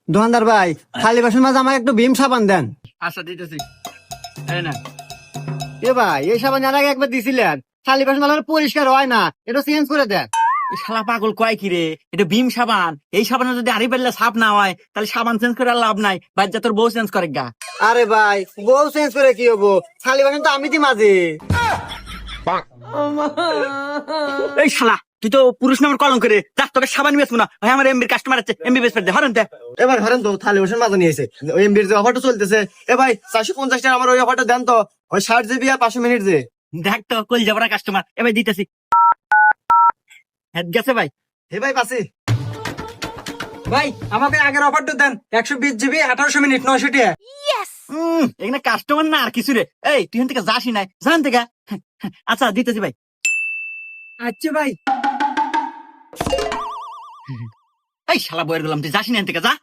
দোকানদার ভাই খালি বাসন মাঝে আমাকে একটু ভীম সাবান দেন। আচ্ছা দিতেছি। এই না এ ভাই এই সাবান আর আগে একবার দিছিলেন, খালি বাসন মাঝে পরিষ্কার হয় না, এটা চেঞ্জ করে দেন। এই শালা পাগল কয় কি রে, এটা ভীম সাবান। এই সাবানে যদি আড়ি পেলে সাপ না হয় তাহলে সাবান চেঞ্জ করে আর লাভ নাই, বাচ্চা তোর বউ চেঞ্জ করে গা। আরে ভাই বউ চেঞ্জ করে কি হবো, খালি বাসন তো আমি দি মাঝে। এই শালা তুই তো পুরুষ নামের কলম করে যা, তোকে সাবান বেচবো না। ভাই আমার এমবির কাস্টমার আছে, এমবি বেচ দে হরেন দে। এবার ধরেন তো থালি বাসন মাঝে নিয়েছে, ওই এমবির যে অফারটা চলতেছে, এ ভাই 450 টাকা আমার ওই অফারটা দেন তো, ওই 60 জিবি আর 500 মিনিট যে। দেখ তো কল যাবরা কাস্টমার, এবার দিতেছি। হ্যাঁ গেছে ভাই। হে ভাই পাশে ভাই আমাকে আগের অফারটা দেন, 120 জিবি 1800 মিনিট 900 টাকা। এখানে কাস্টমার না আর কিছু রে। এই তুই এখান থেকে যাসি নাই, জান থেকে। আচ্ছা দিতেছি ভাই। আচ্ছা ভাই। এই শালা বইয়ের গেলাম, তুই যাসি না এখান থেকে, যা।